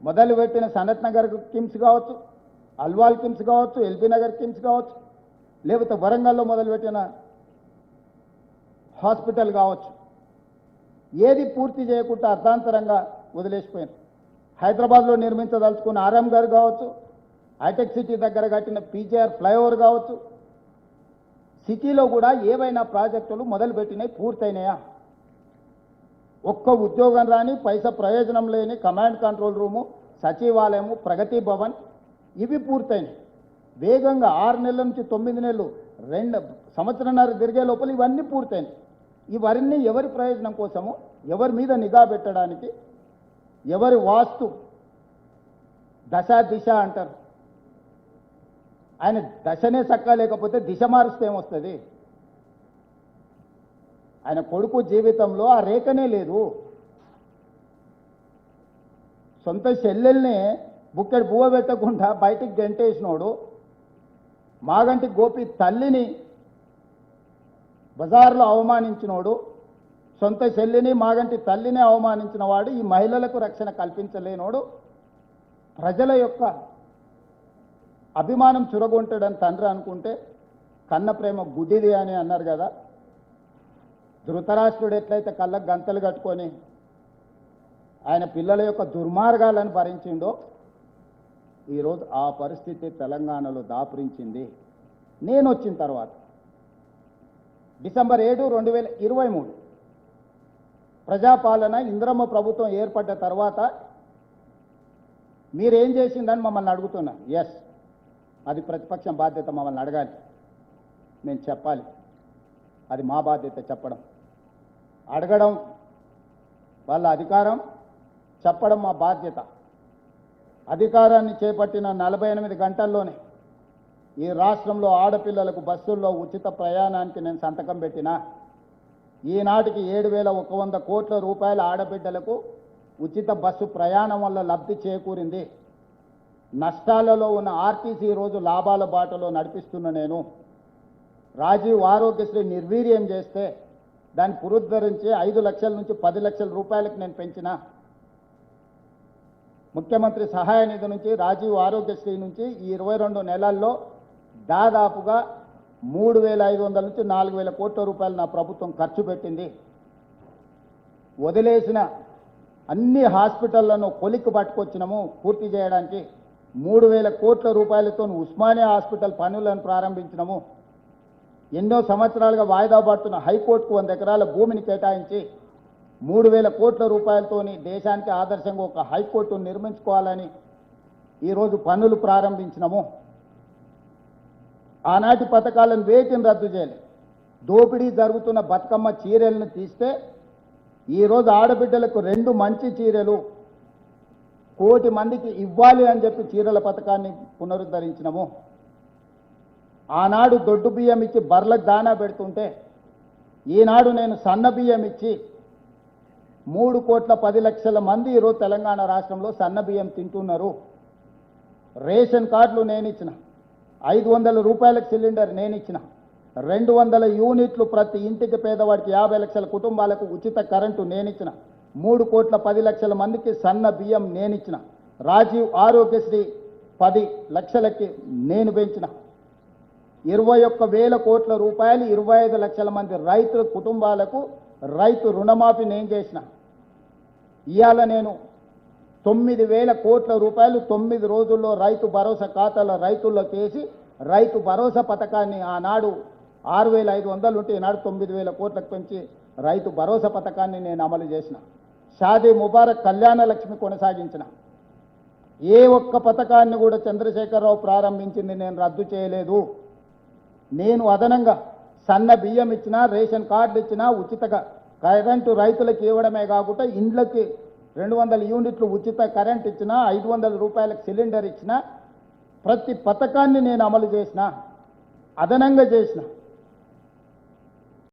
మొదలుపెట్టిన సనత్ నగర్ కిమ్స్ కావచ్చు, అల్వాల్ కిమ్స్ కావచ్చు, ఎల్బీ నగర్ కిమ్స్ కావచ్చు, లేకపోతే వరంగల్లో మొదలుపెట్టిన హాస్పిటల్ కావచ్చు, ఏది పూర్తి చేయకుండా అర్ధాంతరంగా వదిలేసిపోయింది. హైదరాబాద్లో నిర్మించదలుచుకున్న ఆరాంఘర్ కావచ్చు, హైటెక్ సిటీ దగ్గర కట్టిన పీజీఆర్ ఫ్లైఓవర్ కావచ్చు, సిటీలో కూడా ఏవైనా ప్రాజెక్టులు మొదలుపెట్టినాయి పూర్తయినాయా? ఒక్క ఉద్యోగం రాని, పైసా ప్రయోజనం లేని కమాండ్ కంట్రోల్ రూము, సచివాలయము, ప్రగతి భవన్ ఇవి పూర్తయినాయి. వేగంగా 6 నెలల నుంచి 9 నెలలు 2 సంవత్సరాలు తిరిగే లోపల ఇవన్నీ పూర్తయినాయి. ఇవన్నీ ఎవరి ప్రయోజనం కోసము, ఎవరి మీద నిఘా పెట్టడానికి, ఎవరి వాస్తు దశ దిశ అంటారు. ఆయన దశనే చక్కా లేకపోతే దిశ మారుస్తే ఏమొస్తుంది? ఆయన కొడుకు జీవితంలో ఆ రేఖనే లేదు. సొంత చెల్లెల్ని బుక్కెడు బువ్వ పెట్టకుండా బయటికి గంటేసినోడు, మాగంటి గోపి తల్లిని బజార్లో అవమానించినోడు, సొంత చెల్లిని మాగంటి తల్లిని అవమానించిన వాడు, ఈ మహిళలకు రక్షణ కల్పించలేనోడు, ప్రజల యొక్క అభిమానం చురగొంటాడని తండ్రి అనుకుంటే కన్న ప్రేమ గుడ్డిది అని అన్నారు కదా. ధృతరాష్ట్రుడు ఎట్లయితే కళ్ళకు గంతలు కట్టుకొని ఆయన పిల్లల యొక్క దుర్మార్గాలను భరించిండో, ఈరోజు ఆ పరిస్థితి తెలంగాణలో దాపురించింది. నేను వచ్చిన తర్వాత డిసెంబర్ 7, 2023 ప్రజాపాలన ఇంద్రమ్మ ప్రభుత్వం ఏర్పడ్డ తర్వాత మీరేం చేసిందని మమ్మల్ని అడుగుతున్నా. ఎస్, అది ప్రతిపక్షం బాధ్యత, మమ్మల్ని అడగాలి, నేను చెప్పాలి. అది మా బాధ్యత చెప్పడం. అడగడం వాళ్ళ అధికారం, చెప్పడం మా బాధ్యత. అధికారాన్ని చేపట్టిన 48 గంటల్లోనే ఈ రాష్ట్రంలో ఆడపిల్లలకు బస్సుల్లో ఉచిత ప్రయాణానికి నేను సంతకం పెట్టినా. ఈనాటికి 7,100 కోట్ల రూపాయల ఆడబిడ్డలకు ఉచిత బస్సు ప్రయాణం వల్ల లబ్ధి చేకూరింది. నష్టాలలో ఉన్న ఆర్టీసీ రోజు లాభాల బాటలో నడిపిస్తున్న నేను. రాజీవ్ ఆరోగ్యశ్రీ నిర్వీర్యం చేస్తే దాన్ని పునరుద్ధరించి 5 లక్షల నుంచి 10 లక్షల రూపాయలకు నేను పెంచిన. ముఖ్యమంత్రి సహాయ నిధి నుంచి, రాజీవ్ ఆరోగ్యశ్రీ నుంచి ఈ 22 నెలల్లో దాదాపుగా 3,500 నుంచి 4,000 కోట్ల రూపాయలు నా ప్రభుత్వం ఖర్చు పెట్టింది. వదిలేసిన అన్ని హాస్పిటళ్లను కొలిక్కి పట్టుకొచ్చినాము పూర్తి చేయడానికి. 3,000 కోట్ల రూపాయలతో ఉస్మానియా హాస్పిటల్ పనులను ప్రారంభించినాము. ఎన్నో సంవత్సరాలుగా వాయిదా పడుతున్న హైకోర్టుకు 100 ఎకరాల భూమిని కేటాయించి 3,000 కోట్ల రూపాయలతోని దేశానికి ఆదర్శంగా ఒక హైకోర్టును నిర్మించుకోవాలని ఈరోజు పనులు ప్రారంభించినాము. ఆనాటి పథకాలను వేటిని రద్దు చేయాలి. దోపిడీ జరుగుతున్న బతుకమ్మ చీరలను తీస్తే ఈరోజు ఆడబిడ్డలకు 2 మంచి చీరలు 1 కోటి మందికి ఇవ్వాలి అని చెప్పి చీరల పథకాన్ని పునరుద్ధరించినాము. ఆనాడు దొడ్డు బియ్యం ఇచ్చి బర్లకు దానా పెడుతుంటే ఈనాడు నేను సన్న బియ్యం ఇచ్చి 3,10,00,000 మంది ఈరోజు తెలంగాణ రాష్ట్రంలో సన్న బియ్యం తింటున్నారు. రేషన్ కార్డులు నేను ఇచ్చిన, 500 రూపాయలకు సిలిండర్ నేను ఇచ్చిన, 200 యూనిట్లు ప్రతి ఇంటికి పేదవాడికి 50 లక్షల కుటుంబాలకు ఉచిత కరెంటు నేనిచ్చిన, 3,10,00,000 మందికి సన్న బియ్యం నేనిచ్చిన, రాజీవ్ ఆరోగ్యశ్రీ 10 లక్షలకి నేను పెంచిన, 21,000 కోట్ల రూపాయలు 25 లక్షల మంది రైతుల కుటుంబాలకు రైతు రుణమాఫీ నేను చేసిన. ఇవాళ నేను 9,000 కోట్ల రూపాయలు 9 రోజుల్లో రైతు భరోసా ఖాతాల రైతుల్లోకి వేసి రైతు భరోసా పథకాన్ని ఆనాడు 6,500 ఉంటే ఈనాడు 9,000 కోట్లకు పెంచి రైతు భరోసా పథకాన్ని నేను అమలు చేసిన. షాదీ ముబారక్ కళ్యాణ లక్ష్మి కొనసాగించిన. ఏ ఒక్క పథకాన్ని కూడా చంద్రశేఖరరావు ప్రారంభించింది నేను రద్దు చేయలేదు. నేను అదనంగా సన్న బియ్యం ఇచ్చినా, రేషన్ కార్డులు ఇచ్చినా, ఉచితగా కరెంటు రైతులకు ఇవ్వడమే కాకుండా ఇండ్లకి 200 యూనిట్లు ఉచిత కరెంట్ ఇచ్చినా, 500 రూపాయలకు సిలిండర్ ఇచ్చినా, ప్రతి పథకాన్ని నేను అమలు చేసిన, అదనంగా చేసిన.